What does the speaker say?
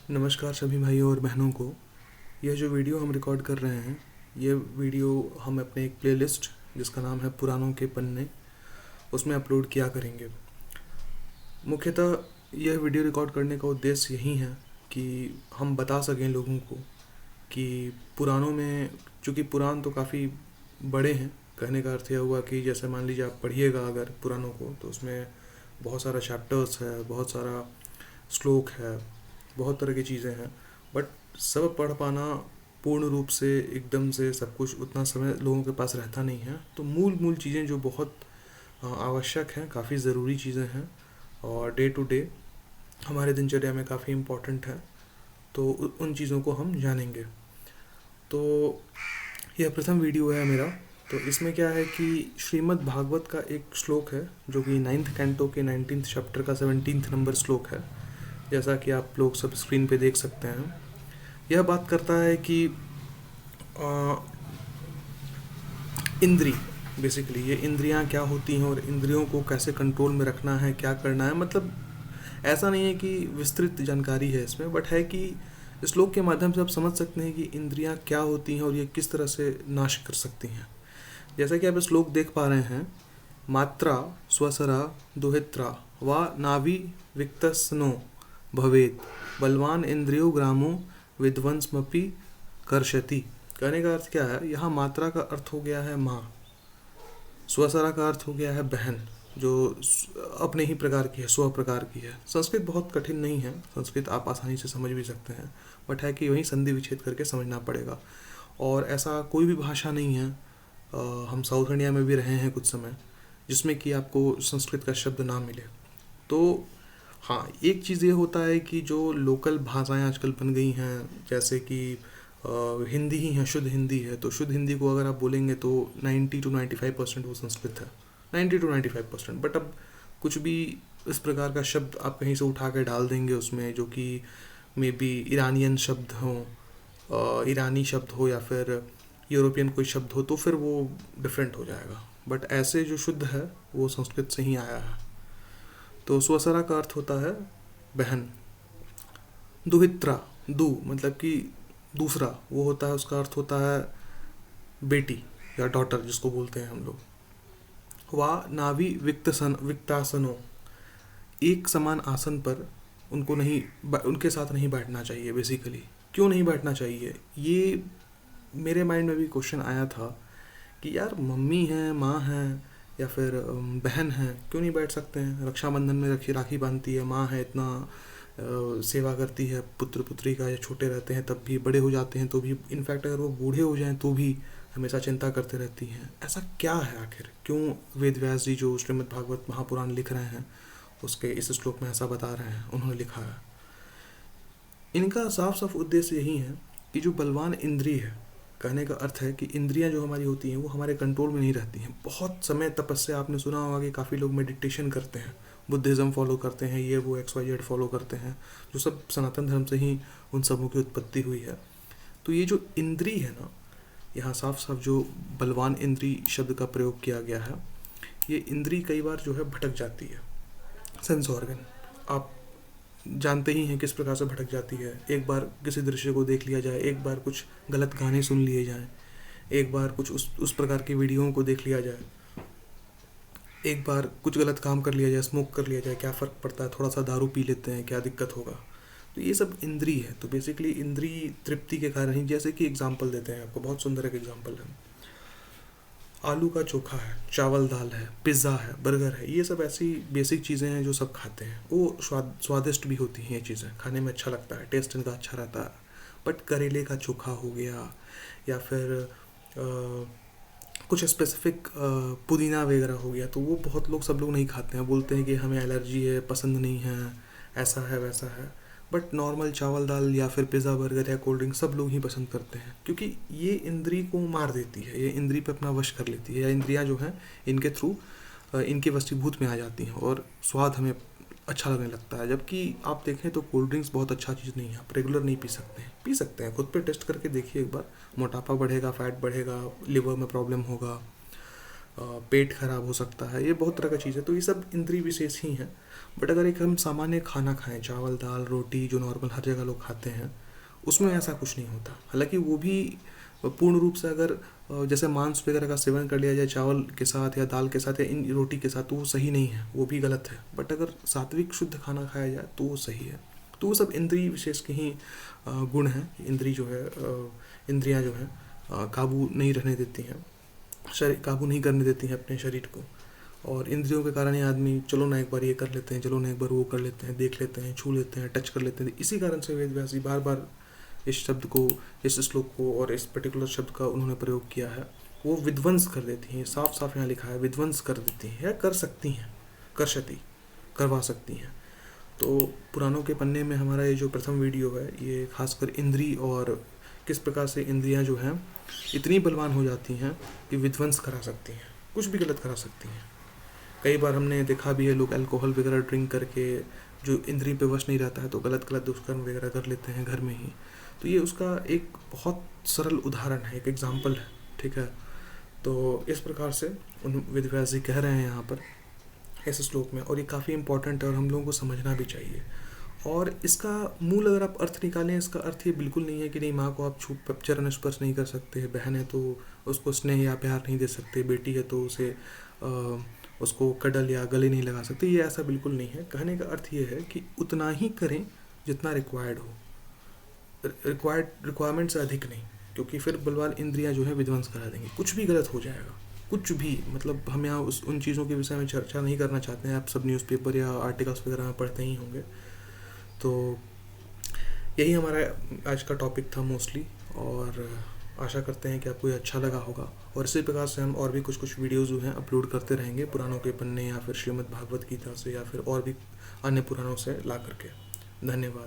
नमस्कार सभी भाइयों और बहनों को। यह जो वीडियो हम रिकॉर्ड कर रहे हैं, ये वीडियो हम अपने एक प्लेलिस्ट जिसका नाम है पुरानों के पन्ने, उसमें अपलोड किया करेंगे। मुख्यतः यह वीडियो रिकॉर्ड करने का उद्देश्य यही है कि हम बता सकें लोगों को कि पुराणों में, चूँकि पुराण तो काफ़ी बड़े हैं, कहने का अर्थ यह हुआ कि जैसे मान लीजिए आप पढ़िएगा अगर पुराणों को, तो उसमें बहुत सारा चैप्टर्स है, बहुत सारा श्लोक है, बहुत तरह की चीज़ें हैं। बट सब पढ़ पाना पूर्ण रूप से एकदम से सब कुछ उतना समय लोगों के पास रहता नहीं है। तो मूल मूल चीज़ें जो बहुत आवश्यक हैं, काफ़ी ज़रूरी चीज़ें हैं और डे टू डे हमारे दिनचर्या में काफ़ी इम्पोर्टेंट है, तो उन चीज़ों को हम जानेंगे। तो यह प्रथम वीडियो है मेरा। तो इसमें क्या है कि श्रीमद् भागवत का एक श्लोक है जो कि 9th कैंटो के 19th चैप्टर का 17th नंबर श्लोक है, जैसा कि आप लोग सब स्क्रीन पे देख सकते हैं। यह बात करता है कि इंद्री, बेसिकली ये इंद्रियां क्या होती हैं और इंद्रियों को कैसे कंट्रोल में रखना है, क्या करना है। मतलब ऐसा नहीं है कि विस्तृत जानकारी है इसमें, बट है कि इस श्लोक के माध्यम से आप समझ सकते हैं कि इंद्रियां क्या होती हैं और ये किस तरह से नाश कर सकती हैं। जैसा कि आप इस श्लोक देख पा रहे हैं, मात्रा स्वसरा दुहित्रा वा नाभि विक्तस्नो भवेत बलवान इंद्रियो ग्रामो विध्वंसमपि कर्षति। कहने का अर्थ क्या है, यहाँ मात्रा का अर्थ हो गया है माँ, स्वसरा का अर्थ हो गया है बहन, जो अपने ही प्रकार की है, स्व प्रकार की है। संस्कृत बहुत कठिन नहीं है, संस्कृत आप आसानी से समझ भी सकते हैं, बट है कि वहीं संधि विच्छेद करके समझना पड़ेगा। और ऐसा कोई भी भाषा नहीं है, हम साउथ इंडिया में भी रहे हैं कुछ समय, जिसमें कि आपको संस्कृत का शब्द ना मिले। तो हाँ, एक चीज़ ये होता है कि जो लोकल भाषाएं आजकल बन गई हैं, जैसे कि हिंदी ही है, शुद्ध हिंदी है, तो शुद्ध हिंदी को अगर आप बोलेंगे तो 90 to 95% वो संस्कृत है, 90 to 95%। बट अब कुछ भी इस प्रकार का शब्द आप कहीं से उठा के डाल देंगे उसमें, जो कि मे बी ईरानियन शब्द हो, ईरानी शब्द हो या फिर यूरोपियन कोई शब्द हो, तो फिर वो डिफरेंट हो जाएगा। बट ऐसे जो शुद्ध है वो संस्कृत से ही आया है। तो स्वसरा का अर्थ होता है बहन, दुहित्रा, दु मतलब कि दूसरा, वो होता है, उसका अर्थ होता है बेटी या डॉटर जिसको बोलते हैं हम लोग। वा नाभि विक्तासनो, एक समान आसन पर उनको नहीं, उनके साथ नहीं बैठना चाहिए। बेसिकली क्यों नहीं बैठना चाहिए, ये मेरे माइंड में भी क्वेश्चन आया था कि यार मम्मी है, माँ है या फिर बहन है, क्यों नहीं बैठ सकते हैं। रक्षाबंधन में राखी बांधती है, माँ है, इतना सेवा करती है पुत्र पुत्री का, या छोटे रहते हैं तब भी, बड़े हो जाते हैं तो भी, इनफैक्ट अगर वो बूढ़े हो जाएं तो भी हमेशा चिंता करते रहती हैं। ऐसा क्या है आखिर, क्यों वेद व्यास जी जो श्रीमद् भागवत महापुराण लिख रहे हैं उसके इस श्लोक में ऐसा बता रहे हैं, उन्होंने लिखा है। इनका साफ साफ उद्देश्य यही है कि जो बलवान इंद्रिय है, कहने का अर्थ है कि इंद्रियां जो हमारी होती हैं वो हमारे कंट्रोल में नहीं रहती हैं। बहुत समय तपस्या, आपने सुना होगा कि काफ़ी लोग मेडिटेशन करते हैं, बुद्धिज़्म फॉलो करते हैं, ये वो XYZ फॉलो करते हैं, जो सब सनातन धर्म से ही उन सबों की उत्पत्ति हुई है। तो ये जो इंद्री है ना, यहाँ साफ साफ जो बलवान इंद्री शब्द का प्रयोग किया गया है, ये इंद्री कई बार जो है भटक जाती है। सेंस ऑर्गन आप जानते ही हैं किस प्रकार से भटक जाती है। एक बार किसी दृश्य को देख लिया जाए, एक बार कुछ गलत गाने सुन लिए जाएं, एक बार कुछ उस प्रकार की वीडियोओं को देख लिया जाए, एक बार कुछ गलत काम कर लिया जाए, स्मोक कर लिया जाए, क्या फ़र्क पड़ता है, थोड़ा सा दारू पी लेते हैं, क्या दिक्कत होगा। तो ये सब इंद्री है। तो बेसिकली इंद्री तृप्ति के कारण ही, जैसे कि एग्जाम्पल देते हैं आपको, बहुत सुंदर एक एग्जाम्पल है, आलू का चोखा है, चावल दाल है, पिज़्ज़ा है, बर्गर है, ये सब ऐसी बेसिक चीज़ें हैं जो सब खाते हैं। वो स्वादिष्ट भी होती हैं, ये चीज़ें खाने में अच्छा लगता है, टेस्ट इनका अच्छा रहता है। बट करेले का चोखा हो गया, या फिर कुछ स्पेसिफिक पुदीना वगैरह हो गया, तो वो बहुत लोग, सब लोग नहीं खाते हैं, बोलते हैं कि हमें एलर्जी है, पसंद नहीं है, ऐसा है वैसा है। बट नॉर्मल चावल दाल या फिर पिज़्ज़ा बर्गर या कोल्ड ड्रिंक सब लोग ही पसंद करते हैं, क्योंकि ये इंद्री को मार देती है, ये इंद्री पे अपना वश कर लेती है, या इंद्रियां जो हैं इनके थ्रू इनके वशीभूत में आ जाती हैं और स्वाद हमें अच्छा लगने लगता है। जबकि आप देखें तो कोल्ड ड्रिंक्स बहुत अच्छा चीज़ नहीं है, आप रेगुलर नहीं पी सकते हैं, खुद पे टेस्ट करके देखिए एक बार, मोटापा बढ़ेगा, फैट बढ़ेगा, लिवर में प्रॉब्लम होगा, पेट खराब हो सकता है, ये बहुत तरह का चीज़ है। तो ये सब इंद्रिय विशेष ही हैं। बट अगर एक हम सामान्य खाना खाएं, चावल दाल रोटी जो नॉर्मल हर जगह लोग खाते हैं, उसमें ऐसा कुछ नहीं होता। हालांकि वो भी पूर्ण रूप से अगर जैसे मांस वगैरह का सेवन कर लिया जाए चावल के साथ या दाल के साथ या इन रोटी के साथ, तो वो सही नहीं है, वो भी गलत है। बट अगर सात्विक शुद्ध खाना खाया जाए तो वो सही है। तो वो सब इंद्रिय विशेष के ही गुण हैं। इंद्रिय जो है इंद्रियां जो हैं काबू नहीं रहने देती हैं, शरीर काबू नहीं करने देती हैं अपने शरीर को। और इंद्रियों के कारण ही आदमी चलो ना एक बार ये कर लेते हैं, चलो ना एक बार वो कर लेते हैं, देख लेते हैं, छू लेते हैं, टच कर लेते हैं। इसी कारण से वेद व्यास जी बार बार इस शब्द को, इस श्लोक को और इस पर्टिकुलर शब्द का उन्होंने प्रयोग किया है। वो विध्वंस कर देती हैं, साफ साफ यहाँ लिखा है विध्वंस कर देती हैं या कर सकती हैं, करशति करवा सकती हैं। तो पुराणों के पन्ने में हमारा ये जो प्रथम वीडियो है, ये खासकर इंद्री और किस प्रकार से इंद्रियां जो हैं इतनी बलवान हो जाती हैं कि विध्वंस करा सकती हैं, कुछ भी गलत करा सकती हैं। कई बार हमने देखा भी है लोग अल्कोहल वगैरह ड्रिंक करके जो इंद्रिय पे वश नहीं रहता है तो गलत गलत दुष्कर्म वगैरह कर लेते हैं घर में ही। तो ये उसका एक बहुत सरल उदाहरण है, एक एग्जाम्पल है, ठीक है। तो इस प्रकार से उन वेद व्यास जी कह रहे हैं यहाँ पर इस श्लोक में, और ये काफ़ी इंपॉर्टेंट है और हम लोगों को समझना भी चाहिए। और इसका मूल अगर आप अर्थ निकालें, इसका अर्थ ये बिल्कुल नहीं है कि नहीं माँ को आप छू चरण स्पर्श नहीं कर सकते, बहन है तो उसको स्नेह या प्यार नहीं दे सकते, बेटी है तो उसे उसको कडल या गले नहीं लगा सकते, ये ऐसा बिल्कुल नहीं है। कहने का अर्थ ये है कि उतना ही करें जितना रिक्वायर्ड हो, रिक्वायरमेंट से अधिक नहीं, क्योंकि फिर बलवान इंद्रियां जो है विध्वंस करा देंगे, कुछ भी गलत हो जाएगा, कुछ भी। मतलब हम यहाँ उन चीज़ों के विषय में चर्चा नहीं करना चाहते हैं, आप सब न्यूज़पेपर या आर्टिकल्स वगैरह में पढ़ते ही होंगे। तो यही हमारा आज का टॉपिक था मोस्टली, और आशा करते हैं कि आपको ये अच्छा लगा होगा। और इसी प्रकार से हम और भी कुछ वीडियोज़ जो हैं अपलोड करते रहेंगे पुराणों के पन्ने या फिर श्रीमद् भागवत गीता से या फिर और भी अन्य पुराणों से ला करके। धन्यवाद।